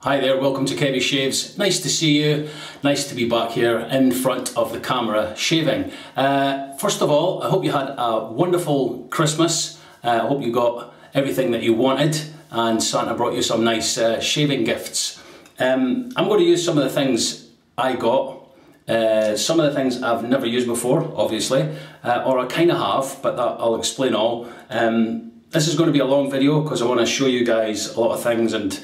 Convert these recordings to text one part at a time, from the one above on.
Hi there, welcome to Kevy Shaves. Nice to see you. Nice to be back here in front of the camera shaving. First of all, I hope you had a wonderful Christmas. I hope you got everything that you wanted and Santa brought you some nice shaving gifts. I'm going to use some of the things I got. Some of the things I've never used before, obviously, or I kind of have, but that I'll explain all. This is going to be a long video because I want to show you guys a lot of things and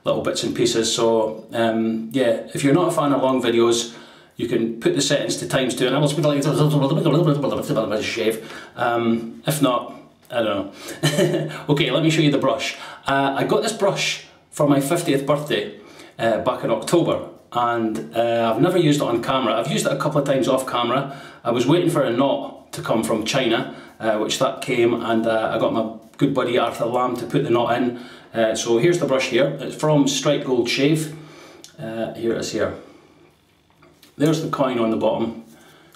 little bits and pieces, so yeah, if you're not a fan of long videos, you can put the settings to times 2 and I will speak like a shave. If not, I don't know. Okay, let me show you the brush. I got this brush for my 50th birthday back in October, and I've never used it on camera. I've used it a couple of times off camera. I was waiting for a knot to come from China, which that came, and I got my good buddy Arthur Lamb to put the knot in. So here's the brush here. It's from Strike Gold Shave. Here it is here. There's the coin on the bottom.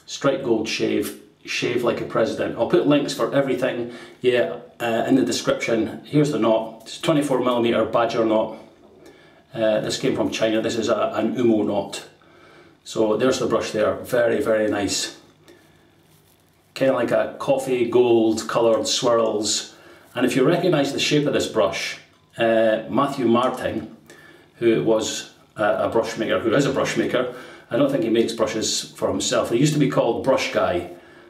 Strike Gold Shave. Shave like a president. I'll put links for everything, yeah, in the description. Here's the knot. It's 24mm badger knot. This came from China. This is an Umo knot. So there's the brush there. Very, very nice. Kind of like a coffee gold coloured swirls. And if you recognise the shape of this brush, Matthew Martin, who was a brush maker, who is a brush maker, I don't think he makes brushes for himself. He used to be called Brush Guy,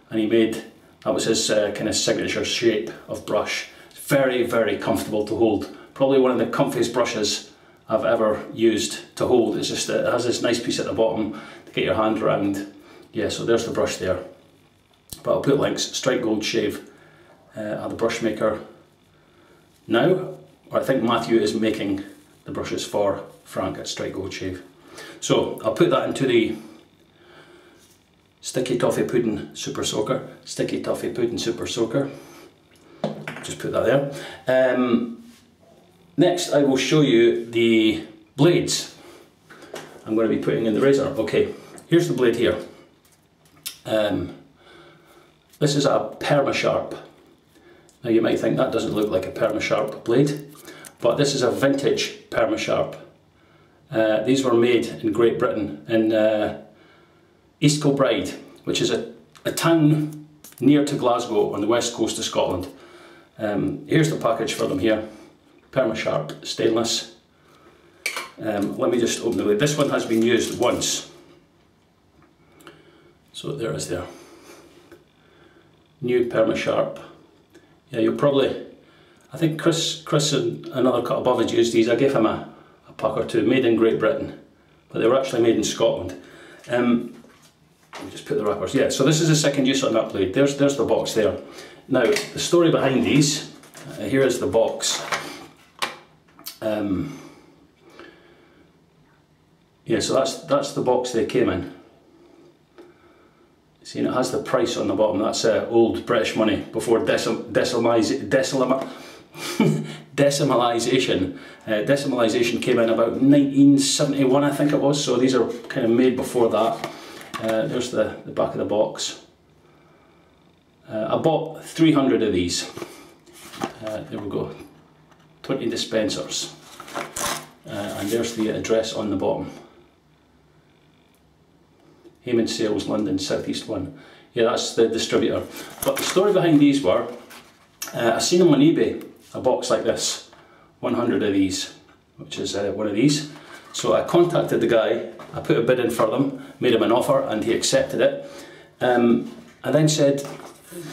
and he made, that was his kind of signature shape of brush. It's very, very comfortable to hold. Probably one of the comfiest brushes I've ever used to hold. It's just, it has this nice piece at the bottom to get your hand around. Yeah, so there's the brush there. But I'll put links. Strike Gold Shave, the brush maker now. I think Matthew is making the brushes for Frank at Strike Gold Shave. So I'll put that into the Sticky Toffee Pudding Super Soaker. Sticky Toffee Pudding Super Soaker. Just put that there. Next I will show you the blades I'm going to be putting in the razor. Okay, here's the blade here. This is a Perma Sharp. Now you might think that doesn't look like a Perma Sharp blade, but this is a vintage Perma Sharp. These were made in Great Britain, in East Kilbride, which is a town near to Glasgow on the west coast of Scotland. Here's the package for them here. Perma Sharp stainless. Let me just open the lid. This one has been used once. So there it is there. New Perma Sharp. Yeah, you'll probably, I think Chris and another cut above had used these. I gave him a pack or two, made in Great Britain, but they were actually made in Scotland. Let me just put the wrappers. Yeah, so this is the second use on that blade. There's the box there. Now, the story behind these, here is the box. Yeah, so that's the box they came in. See, and it has the price on the bottom. That's old British money before decimalisation. Decimalisation came in about 1971, I think it was. So these are kind of made before that. There's the back of the box. I bought 300 of these. There we go. 20 dispensers. And there's the address on the bottom. Heyman Sales, London, South East 1. Yeah, that's the distributor. But the story behind these were, I seen them on eBay, a box like this, 100 of these, which is one of these. So I contacted the guy, I put a bid in for them, made him an offer, and he accepted it. And then said,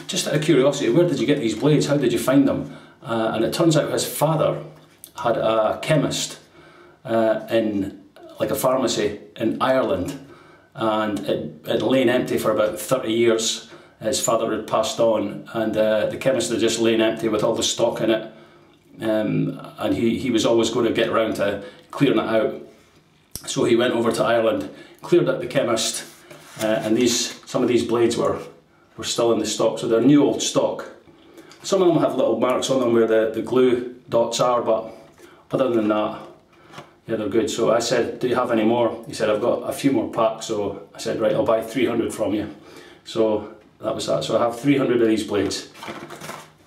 just out of curiosity, where did you get these blades? How did you find them? And it turns out his father had a chemist in like a pharmacy in Ireland, and it lain empty for about 30 years. His father had passed on, and the chemist had just lain empty with all the stock in it, and he was always going to get around to clearing it out. So he went over to Ireland, cleared out the chemist, and some of these blades were still in the stock, so they're new old stock. Some of them have little marks on them where the glue dots are, but other than that, yeah, they're good. So I said, do you have any more? He said, I've got a few more packs. So I said, right, I'll buy 300 from you. So that was that. So I have 300 of these blades.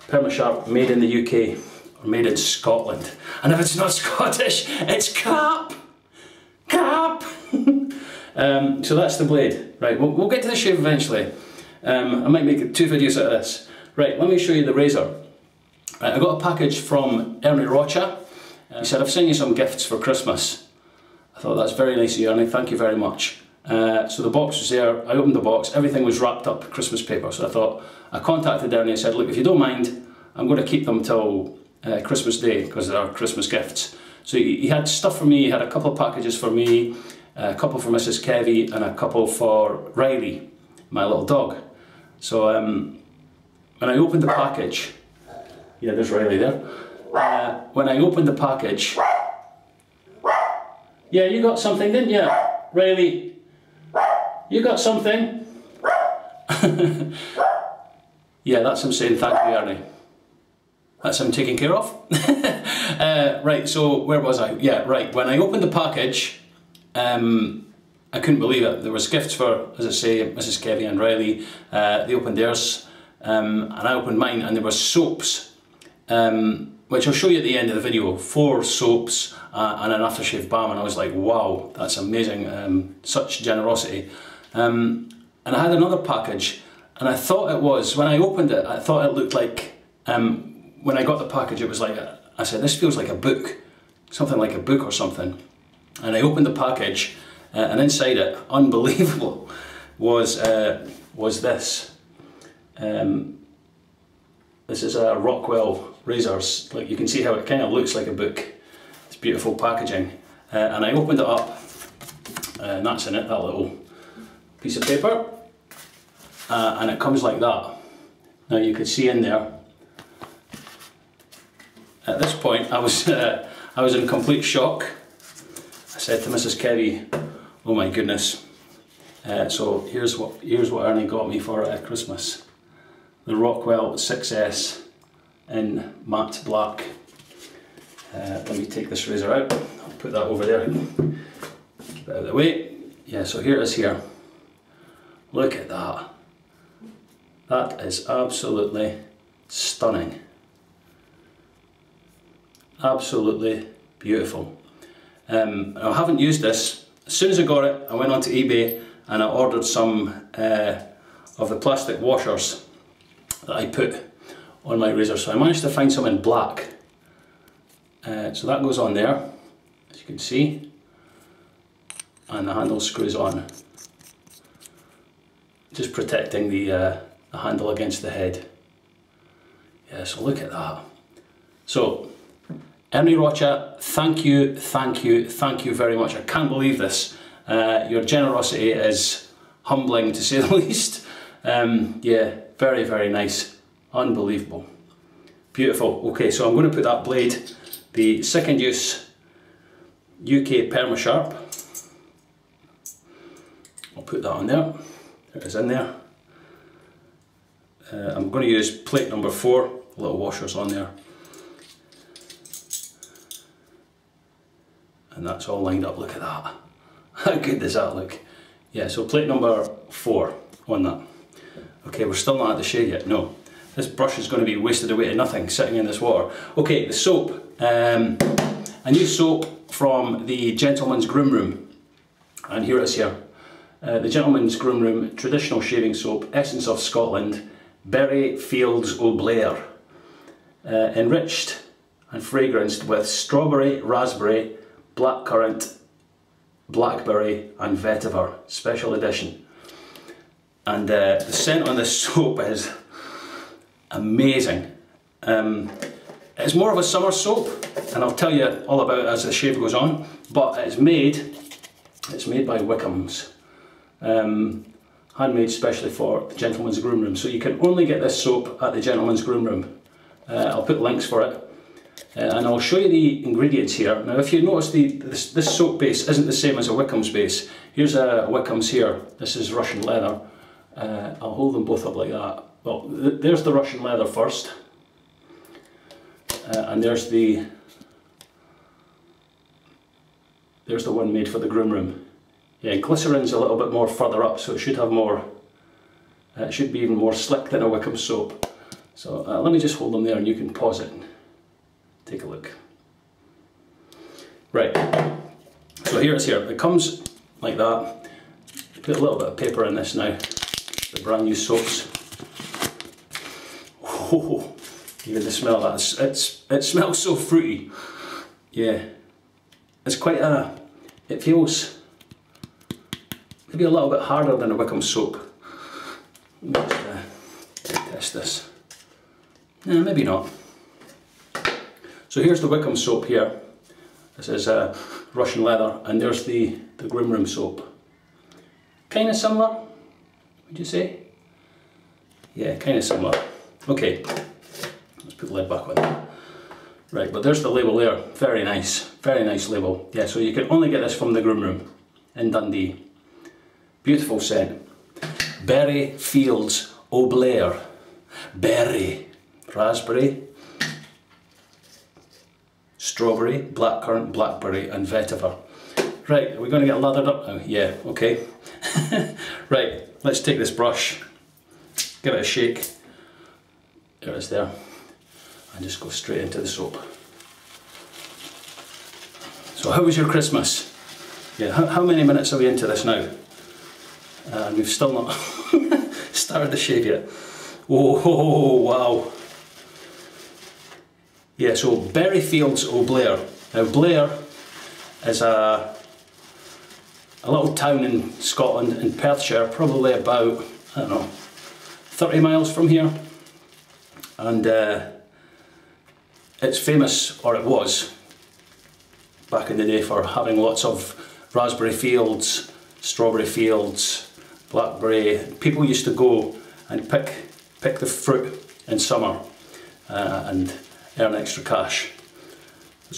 Perma Sharp, made in the UK, or made in Scotland. And if it's not Scottish, it's crap. crap. So that's the blade. Right, we'll get to the shave eventually. I might make 2 videos out of this. Right, let me show you the razor. Right, I got a package from Ernie Rocha. He said, I've sent you some gifts for Christmas. I thought, that's very nice of you, Ernie, thank you very much. So the box was there, I opened the box, everything was wrapped up in Christmas paper. So I thought, I contacted Ernie and said, look, if you don't mind, I'm going to keep them till Christmas Day, because they're Christmas gifts. So he had stuff for me, he had a couple of packages for me, a couple for Mrs. Kevy, and a couple for Riley, my little dog. So when I opened the package, yeah, there's Riley there. When I opened the package, yeah, you got something, didn't you, Riley? You got something? Yeah, that's him saying thank you, Ernie. That's him taken care of. Right, so where was I? Yeah, right, when I opened the package, I couldn't believe it. There was gifts for, as I say, Mrs. Kevy and Riley. They opened theirs, and I opened mine, and there were soaps, which I'll show you at the end of the video. 4 soaps and an aftershave balm, and I was like, wow, that's amazing, such generosity. And I had another package, and I thought it was, when I opened it, I thought it looked like, when I got the package, it was like, I said, this feels like a book, something like a book or something. And I opened the package, and inside it, unbelievable, was this. This is a Rockwell razors. Like, you can see how it kind of looks like a book. It's beautiful packaging. And I opened it up, and that's in it, that little piece of paper. And it comes like that. Now you can see in there. At this point, I was in complete shock. I said to Mrs. Kevy, "Oh my goodness!" So here's what Ernie got me for Christmas: the Rockwell 6S in matte black. Let me take this razor out. I'll put that over there. Keep it out of the way. Yeah. So here it is here. Look at that. That is absolutely stunning. Absolutely beautiful. I haven't used this. As soon as I got it, I went onto eBay and I ordered some of the plastic washers that I put on my razor. So I managed to find some in black. So that goes on there, as you can see, and the handle screws on, just protecting the handle against the head. Yeah, so look at that. So Ernie Rocha, thank you, thank you, thank you very much. I can't believe this. Your generosity is humbling, to say the least. Yeah, very, very nice. Unbelievable. Beautiful. Okay, so I'm going to put that blade, the second use UK Perma Sharp. I'll put that on there. There it is in there. I'm going to use plate number 4, little washers on there. And that's all lined up, look at that. How good does that look? Yeah, so plate number 4 on that. Okay, we're still not at the shade yet, no. This brush is going to be wasted away to nothing sitting in this water. Okay, the soap. A new soap from the Gentleman's Groom Room. And here it is here. The Gentleman's Groom Room Traditional Shaving Soap, Essence of Scotland, Berry Fields o' Blair. Enriched and fragranced with strawberry, raspberry, blackcurrant, blackberry and vetiver, special edition. And the scent on this soap is amazing. It's more of a summer soap, and I'll tell you all about it as the shave goes on, but it's made by Wickham's, handmade specially for the Gentleman's Groom Room. So you can only get this soap at the Gentleman's Groom Room. I'll put links for it. And I'll show you the ingredients here. Now if you notice, this soap base isn't the same as a Wickham's base. Here's a Wickham's here. This is Russian leather. I'll hold them both up like that. Well, there's the Russian leather first. And there's the one made for the Groom Room. Yeah, glycerin's a little bit more further up, so it should have more, it should be even more slick than a Wickham soap. So let me just hold them there and you can pause it. Take a look. Right, so here it's here. It comes like that. Put a little bit of paper in this now. The brand new soaps. Oh, even the smell of that. It smells so fruity. Yeah. It's quite a, it feels maybe a little bit harder than a Wickham soap. Let's test this. No, maybe not. So here's the Wickham soap here. This is Russian leather, and there's the Groom Room soap. Kind of similar, would you say? Yeah, kind of similar. Okay, let's put the lid back on. Right, but there's the label there. Very nice label. Yeah, so you can only get this from the Groom Room in Dundee. Beautiful scent. Berry Fields O' Blair. Berry, raspberry, strawberry, blackcurrant, blackberry and vetiver. Right, are we going to get lathered up now? Yeah, okay. Right, let's take this brush, give it a shake. There it is there. And just go straight into the soap. So how was your Christmas? Yeah, how many minutes are we into this now? And we've still not started the shave yet. Oh, wow. Yeah, so Berry Fields O' Blair. Now Blair is a little town in Scotland, in Perthshire, probably about, I don't know, 30 miles from here. And it's famous, or it was, back in the day, for having lots of raspberry fields, strawberry fields, blackberry. People used to go and pick the fruit in summer and earn extra cash.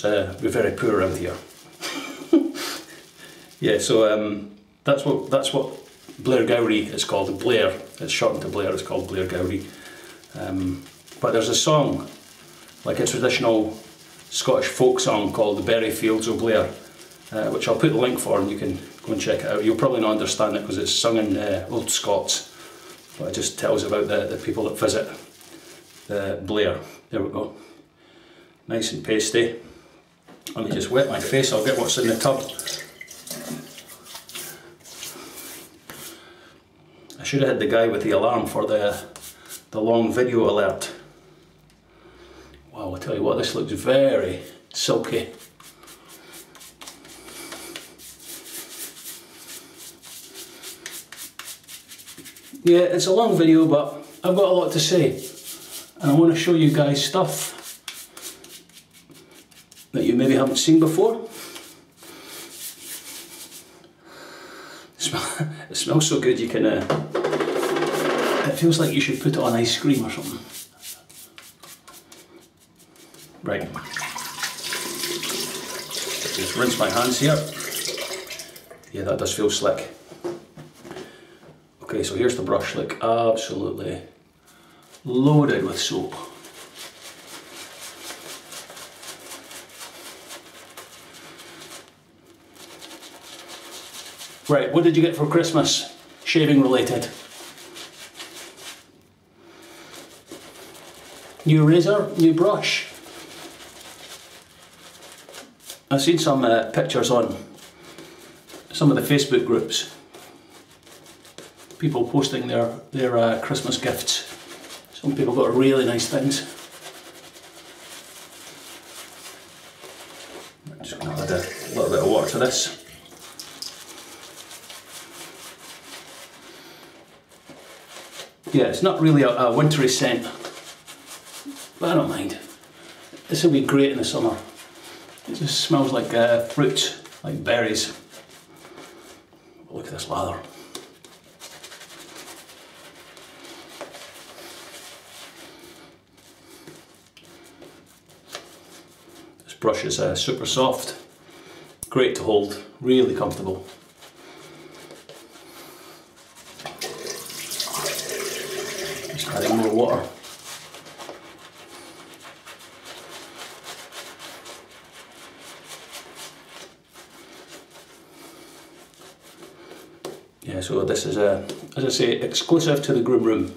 We're very poor around here. Yeah, so that's what Blair Gowrie is called. Blair, it's shortened to Blair, it's called Blair Gowrie. But there's a song, like a traditional Scottish folk song called the Berry Fields O' Blair, which I'll put the link for and you can go and check it out. You'll probably not understand it because it's sung in Old Scots, but it just tells about the people that visit Blair. There we go. Nice and pasty. Let me just wet my face, I'll get what's in the tub. I should have had the guy with the alarm for the long video alert. Wow, I'll tell you what, this looks very silky. Yeah, it's a long video, but I've got a lot to say. And I want to show you guys stuff that you maybe haven't seen before. It smells so good you can, it feels like you should put it on ice cream or something. Right. Just rinse my hands here. Yeah, that does feel slick. Okay, so here's the brush, like absolutely loaded with soap. Right, what did you get for Christmas? Shaving related. New razor, new brush. I've seen some pictures on some of the Facebook groups. People posting their Christmas gifts. Some people got really nice things. I'm just going to add a little bit of water to this. Yeah, it's not really a wintry scent, but I don't mind. This will be great in the summer. It just smells like fruit, like berries. Look at this lather. This brush is super soft, great to hold, really comfortable. Just adding more water. Yeah, so this is, as I say, exclusive to the Groom Room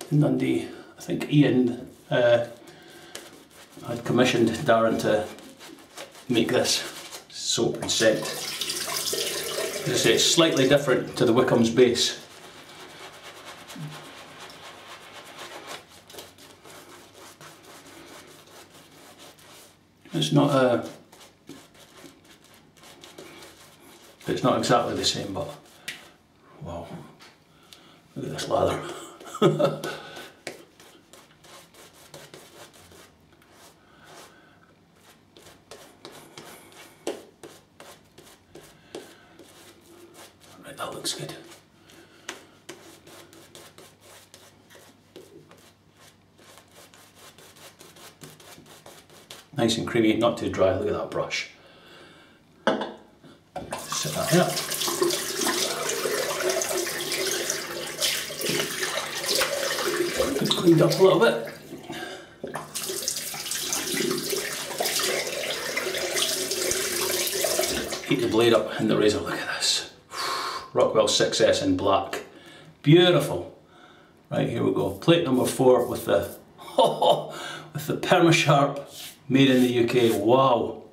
in Dundee. I think Ian had commissioned Darren to make this. soap and scent. As I say, it's slightly different to the Wickham's base. It's not exactly the same, but wow, look at this lather. Right, that looks good. Nice and creamy, not too dry. Look at that brush. Set that up. Cleaned up a little bit. Heat the blade up in the razor. Look at this. Rockwell 6S in black. Beautiful. Right, here we go. Plate number 4 with the with the Perma Sharp. Made in the UK, wow.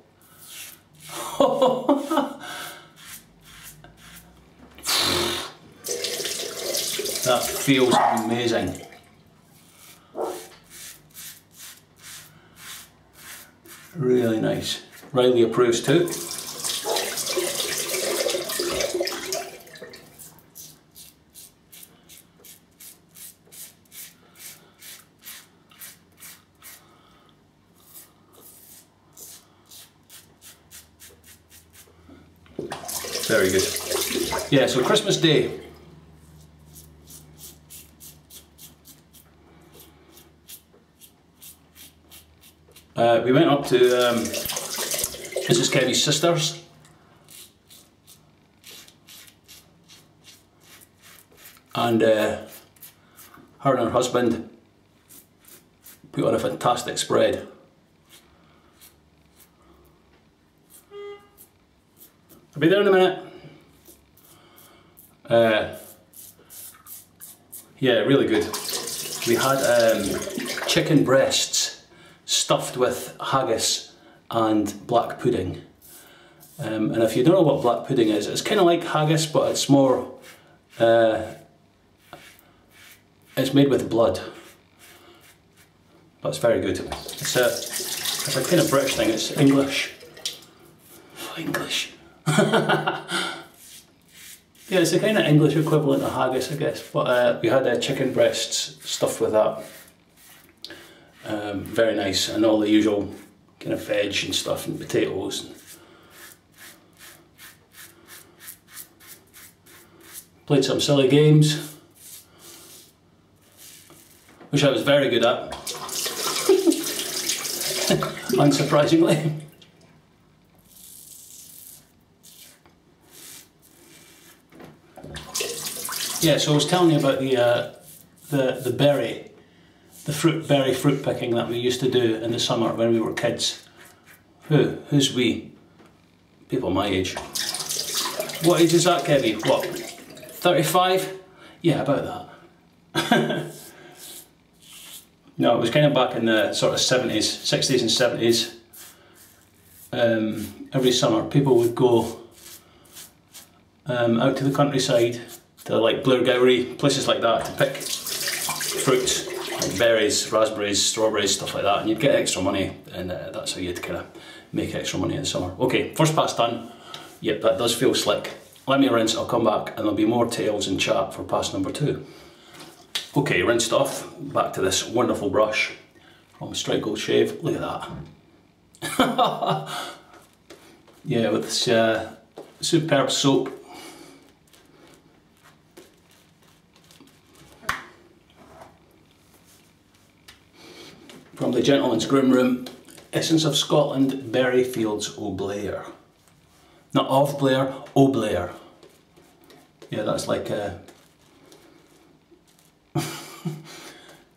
That feels amazing. Really nice. Riley approves too. Very good. Yeah, so Christmas Day. We went up to, this is Kevy's sister's. And her and her husband put on a fantastic spread. I'll be there in a minute. Yeah, really good. We had chicken breasts stuffed with haggis and black pudding. And if you don't know what black pudding is, it's kind of like haggis, but it's more, it's made with blood. But it's very good. It's a kind of British thing, it's English. Oh, English. Yeah, it's a kind of English equivalent of haggis, I guess. But we had chicken breasts stuffed with that. Very nice, and all the usual kind of veg and stuff, and potatoes. Played some silly games, which I was very good at, unsurprisingly. Yeah, so I was telling you about the berry, berry fruit picking that we used to do in the summer when we were kids. Who's we? People my age. What age is that, Kevy? What? 35? Yeah, about that. No, it was kind of back in the sort of 70s, 60s and 70s. Every summer people would go out to the countryside, to like Blair, places like that, to pick fruit, like berries, raspberries, strawberries, stuff like that, and you'd get extra money, and that's how you'd kind of make extra money in the summer. Okay, first pass done. Yep, that does feel slick. Let me rinse, I'll come back, and there'll be more tales and chat for pass number 2. Okay, rinsed off, back to this wonderful brush from Strike Gold Shave. Look at that. Yeah, with this superb soap. From the Gentleman's Groom Room, Essence of Scotland, Berry Fields, O Blair. Not of Blair, O Blair. Yeah, that's like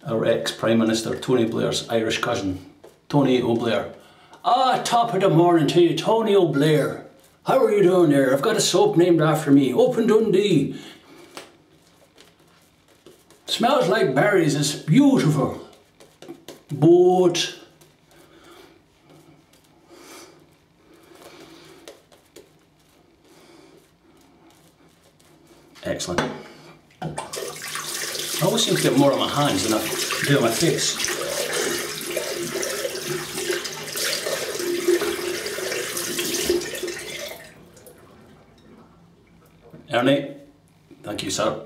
our ex-Prime Minister Tony Blair's Irish cousin, Tony O'Blair. Ah, top of the morning to you, Tony O'Blair. How are you doing there? I've got a soap named after me, Open Dundee. Smells like berries, it's beautiful. Boat. Excellent. I always seem to get more on my hands than I do on my face. Ernie, thank you, sir.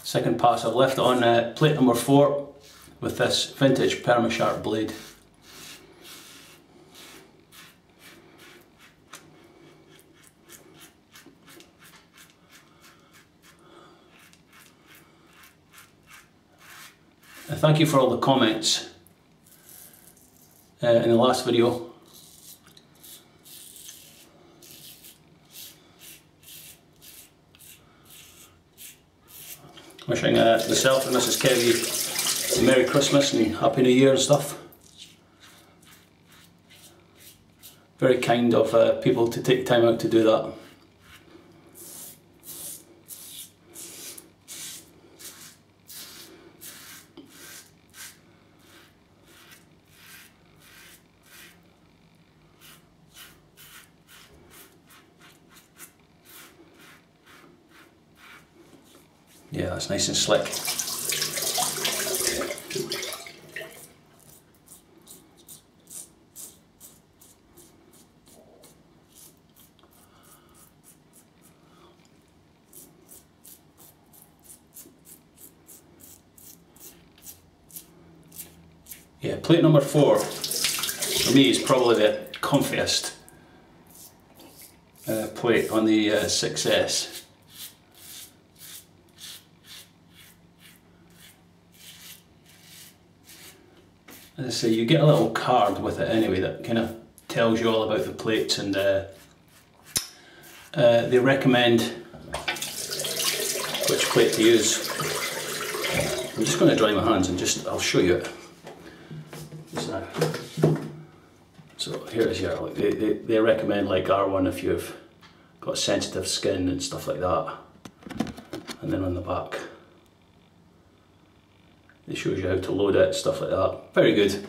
Second pass, I've left it on plate number 4 with this vintage Perma sharp blade. Thank you for all the comments in the last video. Wishing myself and Mrs. Kevy a Merry Christmas and Happy New Year and stuff. Very kind of people to take time out to do that. Yeah, that's nice and slick. Yeah, plate number 4 for me is probably the comfiest plate on the 6S. As I say, you get a little card with it anyway that kind of tells you all about the plates, and they recommend which plate to use. I'm just going to dry my hands and I'll show you it just now. So here it is here. Like they recommend like R1 if you've got sensitive skin and stuff like that. And then on the back, it shows you how to load it, stuff like that. Very good.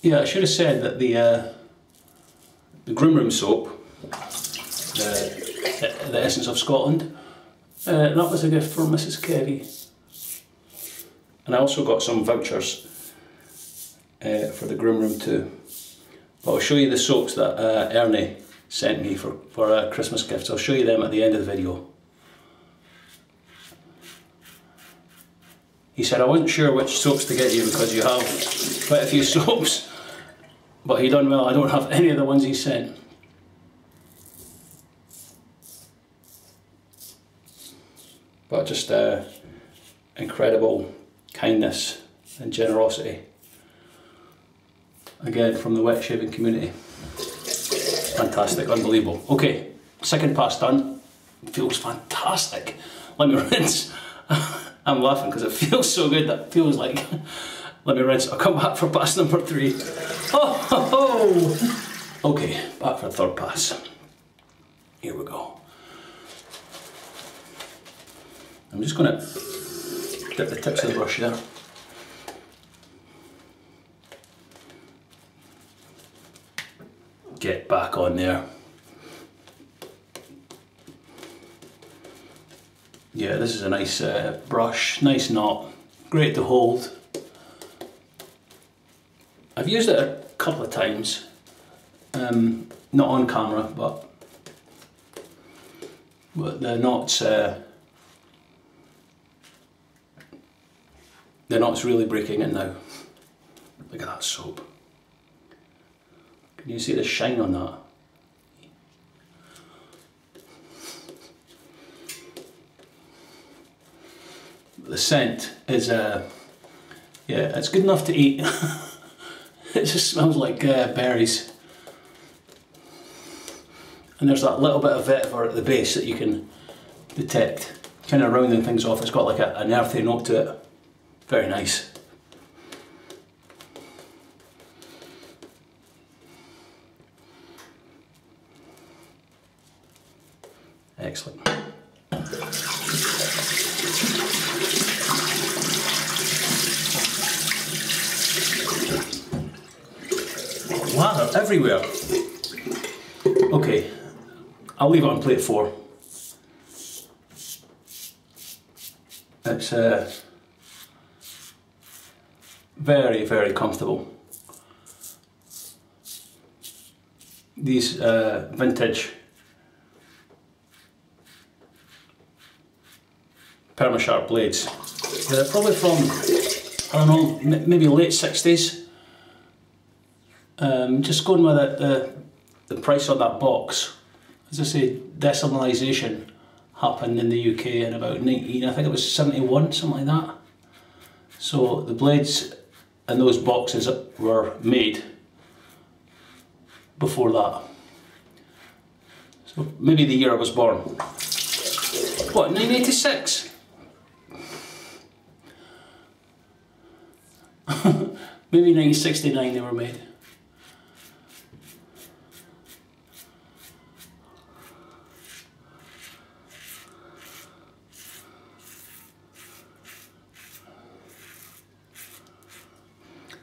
Yeah, I should have said that the Groom Room soap, the Essence of Scotland, that was a gift for Mrs. Kevy. And I also got some vouchers for the Groom Room too. But I'll show you the soaps that Ernie sent me for Christmas gifts. I'll show you them at the end of the video. He said I wasn't sure which soaps to get you because you have quite a few soaps, but he done well. I don't have any of the ones he sent. But just incredible kindness and generosity, again from the wet shaving community. Fantastic, unbelievable. Okay, second pass done. Feels fantastic. Let me rinse. I'm laughing because it feels so good. That feels like, let me rinse. I'll come back for pass number 3. Oh, ho, ho. Okay, back for the third pass. Here we go. I'm just going to dip the tips of the brush there. Get back on there. Yeah, this is a nice brush, nice knot, great to hold. I've used it a couple of times, not on camera, but the knots, really breaking in now. Look at that soap. Can you see the shine on that? The scent is, yeah, it's good enough to eat. It just smells like berries. And there's that little bit of vetiver at the base that you can detect, kind of rounding things off. It's got like an earthy note to it. Very nice. Excellent. Lather everywhere. Okay, I'll leave it on plate 4. It's very, very comfortable. These vintage Perma Sharp blades. They're probably from, I don't know, maybe late 60s. Just going with the price on that box. As I say, decimalisation happened in the UK in about I think it was 71, something like that. So the blades in those boxes were made before that. So maybe the year I was born. What, 1986? Maybe 1969 they were made.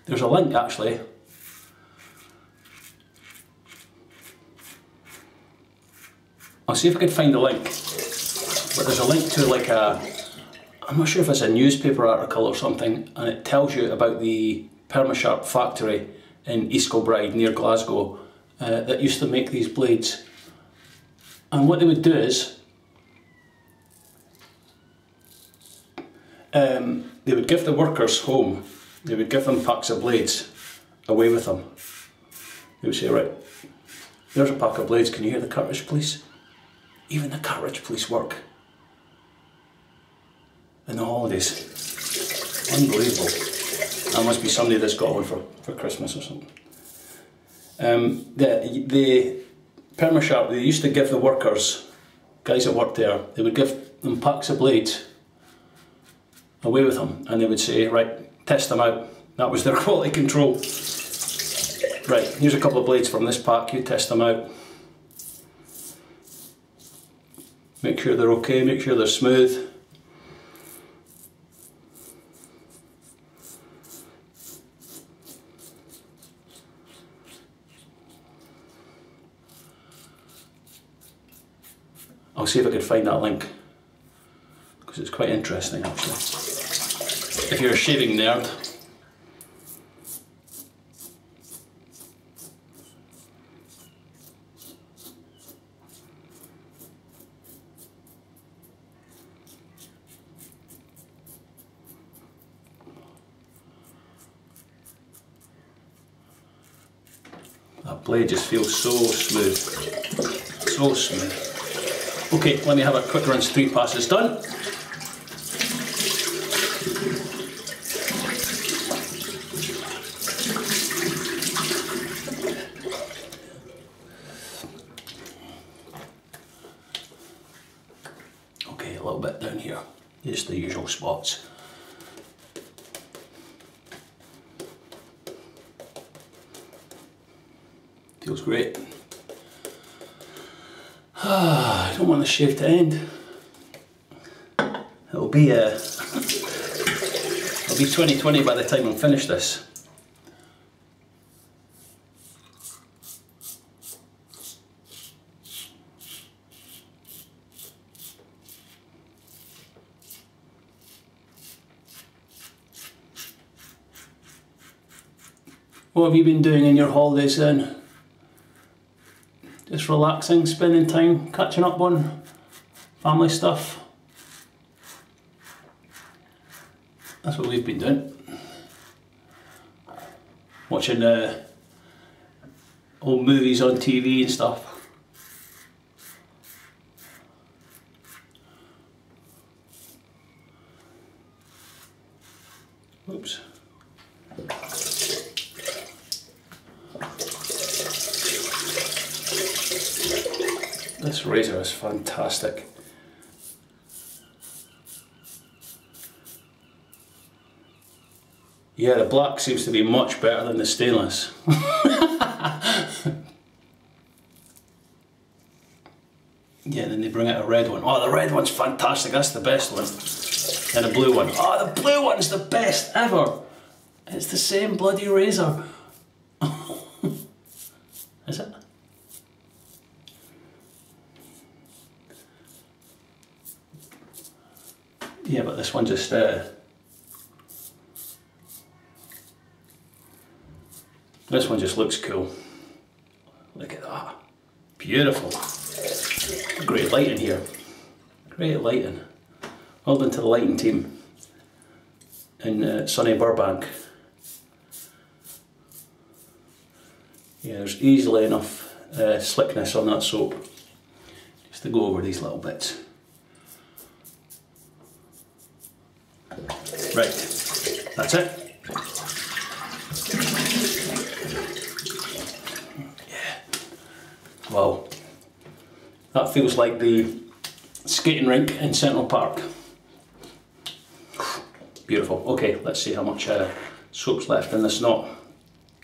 There's a link actually. I'll see if I can find the link. But there's a link to like I'm not sure if it's a newspaper article or something, and it tells you about the Perma Sharp factory in East Kilbride near Glasgow that used to make these blades. And what they would do is they would give the workers home, they would give them packs of blades away with them. They would say, right, there's a pack of blades, can you hear the cartridge police? Even the cartridge police work in the holidays. Unbelievable. That must be somebody that's got one for Christmas or something. The Perma Sharp, they used to give the workers, guys that worked there, they would give them packs of blades away with them, and they would say, right, test them out. That was their quality control. Right, here's a couple of blades from this pack, you test them out. Make sure they're okay, make sure they're smooth. I'll see if I can find that link, because it's quite interesting actually. If you're a shaving nerd. That blade just feels so smooth, so smooth. Okay, let me have a quick rinse, 3 passes done. Okay, a little bit down here, just the usual spots. Feels great. I don't want the shave to end. It'll be 2020 by the time I'm finished this. What have you been doing in your holidays then? Just relaxing, spending time, catching up on family stuff. That's what we've been doing. Watching old movies on TV and stuff. Oops. This razor is fantastic. Yeah, the black seems to be much better than the stainless. Yeah, then they bring out a red one. Oh, the red one's fantastic, that's the best one. And a blue one. Oh, the blue one's the best ever. It's the same bloody razor. Is it? Yeah, but this one just this one just looks cool. Look at that. Beautiful. Great lighting here. Great lighting. Well done to the lighting team in sunny Burbank. Yeah, there's easily enough slickness on that soap just to go over these little bits. Right, that's it. Yeah. Wow. That feels like the skating rink in Central Park. Beautiful. Okay, let's see how much soap's left in this knot.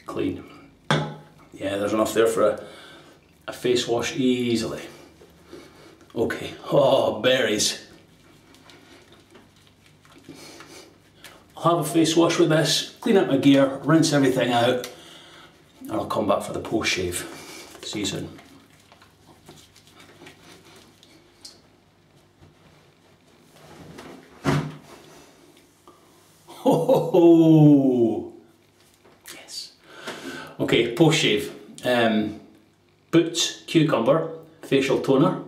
Clean. Yeah, there's enough there for a face wash easily. Okay. Oh, berries. I'll have a face wash with this, clean up my gear, rinse everything out, and I'll come back for the post shave. See you soon. Ho ho ho! Yes. Okay, post shave. Boots, cucumber, facial toner.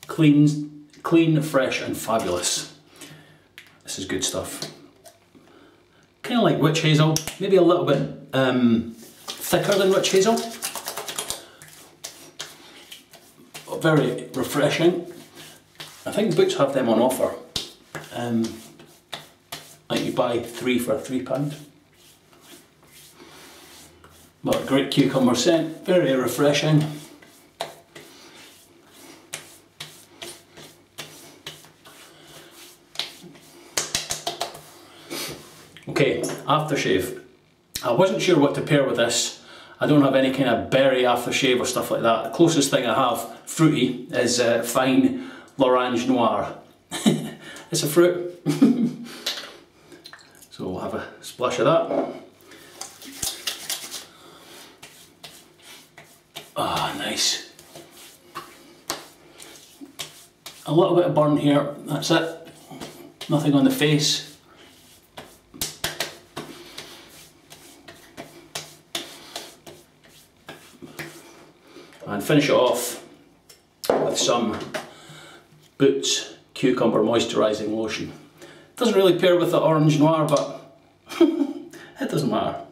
Clean, fresh and fabulous. This is good stuff. Kind of like witch hazel, maybe a little bit thicker than witch hazel. Very refreshing. I think Boots have them on offer. Like you buy 3 for £3. But great cucumber scent, very refreshing. Okay, aftershave. I wasn't sure what to pair with this. I don't have any kind of berry aftershave or stuff like that. The closest thing I have, fruity, is fine L'Orange Noir. It's a fruit. So we'll have a splash of that. Ah, nice. A little bit of burn here, that's it. Nothing on the face. And finish it off with some Boots Cucumber Moisturising Lotion. Doesn't really pair with the Orange Noir, but it doesn't matter.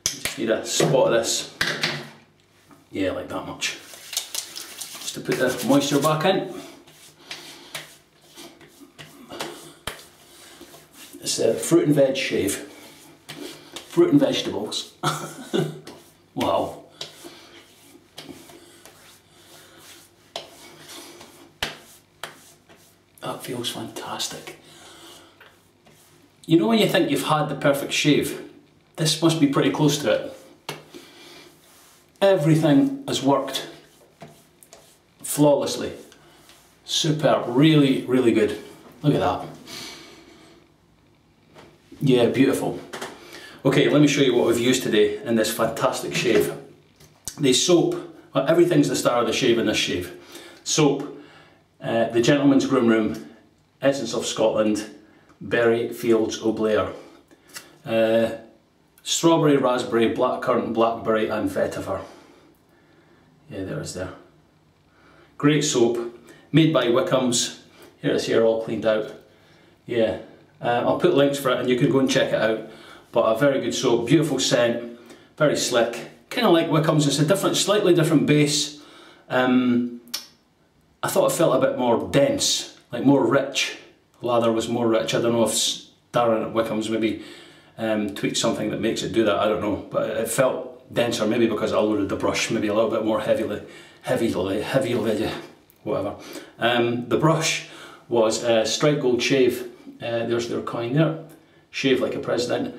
You just need a spot of this. Yeah, like that much. Just to put the moisture back in. It's a fruit and veg shave. Fruit and vegetables. Wow. That feels fantastic. You know when you think you've had the perfect shave? This must be pretty close to it. Everything has worked flawlessly. Superb, really, really good. Look at that. Yeah, beautiful. Okay, let me show you what we've used today in this fantastic shave. The soap, well, everything's the star of the shave in this shave. Soap, the Gentleman's Groom Room, Essence of Scotland, Berry Fields O' Blair. Strawberry, raspberry, blackcurrant, blackberry and vetiver. Yeah, there it is there. Great soap, made by Wickham's. Here it is here, all cleaned out. Yeah, I'll put links for it and you can go and check it out. But a very good soap, beautiful scent, very slick. Kind of like Wickham's, it's a different, slightly different base. I thought it felt a bit more dense, like more rich. The lather was more rich. I don't know if Darren at Wickham's maybe tweaked something that makes it do that, I don't know. But it felt denser, maybe because I loaded the brush, maybe a little bit more heavy, whatever. The brush was Strike Gold Shave. There's their coin there. Shave like a president.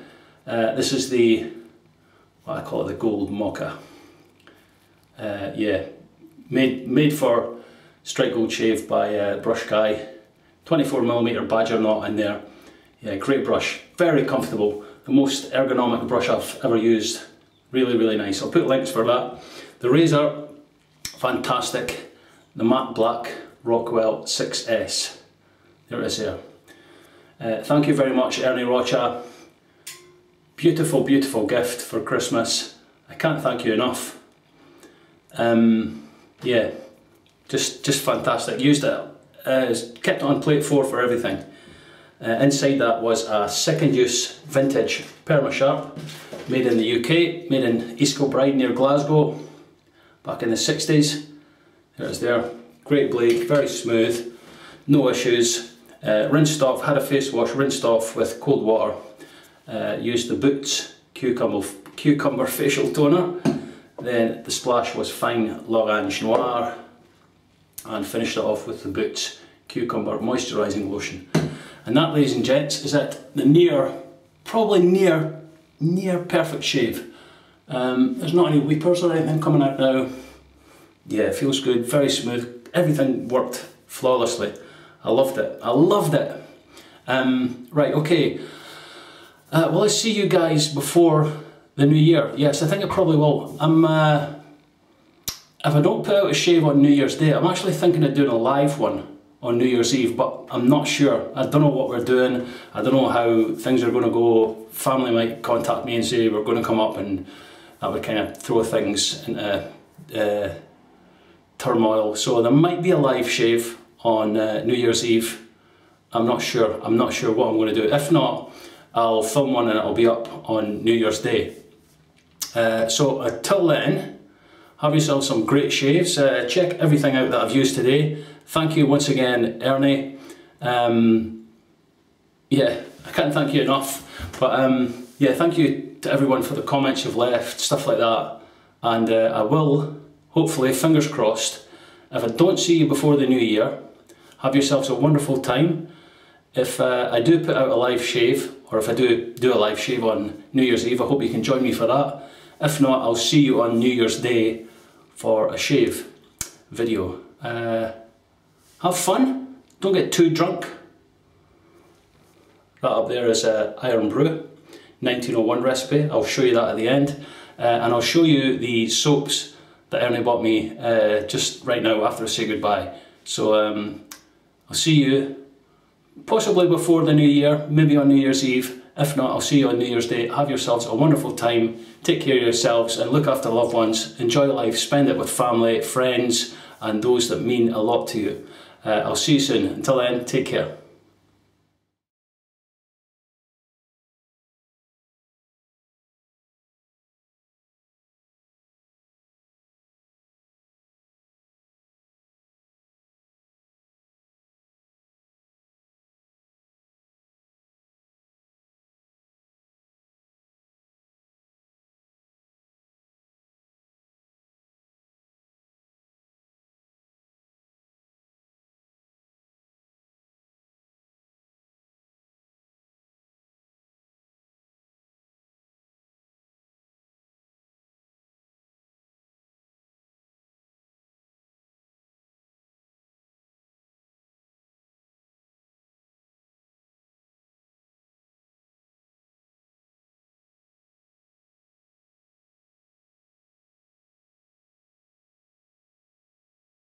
This is the, what I call it, the gold mocha. Yeah, made for Strike Gold Shave by Brush Guy. 24mm badger knot in there. Yeah, great brush, very comfortable. The most ergonomic brush I've ever used. Really, really nice. I'll put links for that. The razor, fantastic. The matte black Rockwell 6S. There it is there. Thank you very much, Ernie Rocha. Beautiful, beautiful gift for Christmas. I can't thank you enough. Yeah, just fantastic. Used it, kept it on plate 4 for everything. Inside that was a second use vintage Perma Sharp, made in the UK, made in East Kilbride near Glasgow, back in the 60s. There it is there. Great blade, very smooth, no issues. Rinsed off, had a face wash, rinsed off with cold water. Used the Boots cucumber facial toner. Then the splash was Fine L'Orange Noir, and finished it off with the Boots Cucumber Moisturising Lotion. And that, ladies and gents, is it. The probably near perfect shave. There's not any weepers or anything coming out now. Yeah, it feels good, very smooth. Everything worked flawlessly. I loved it. I loved it. Right, okay. Will I see you guys before the new year? Yes, I think I probably will. If I don't put out a shave on New Year's Day, I'm actually thinking of doing a live one on New Year's Eve, but I'm not sure. I don't know what we're doing. I don't know how things are going to go. Family might contact me and say we're going to come up, and that would kind of throw things into turmoil. So there might be a live shave on New Year's Eve. I'm not sure. I'm not sure what I'm going to do. If not, I'll film one and it'll be up on New Year's Day. So until then, have yourself some great shaves. Check everything out that I've used today. Thank you once again, Ernie. Yeah, I can't thank you enough. But yeah, thank you to everyone for the comments you've left, stuff like that. And I will, hopefully, fingers crossed, if I don't see you before the new year, have yourselves a wonderful time. If I do put out a live shave, or if I do a live shave on New Year's Eve, I hope you can join me for that. If not, I'll see you on New Year's Day for a shave video. Have fun, don't get too drunk. That up there is Iron Brew, 1901 recipe. I'll show you that at the end. And I'll show you the soaps that Ernie bought me just right now after I say goodbye. So I'll see you possibly before the new year, maybe on New Year's Eve. If not, I'll see you on New Year's Day. Have yourselves a wonderful time. Take care of yourselves and look after loved ones. Enjoy life, spend it with family, friends, and those that mean a lot to you. I'll see you soon. Until then, take care.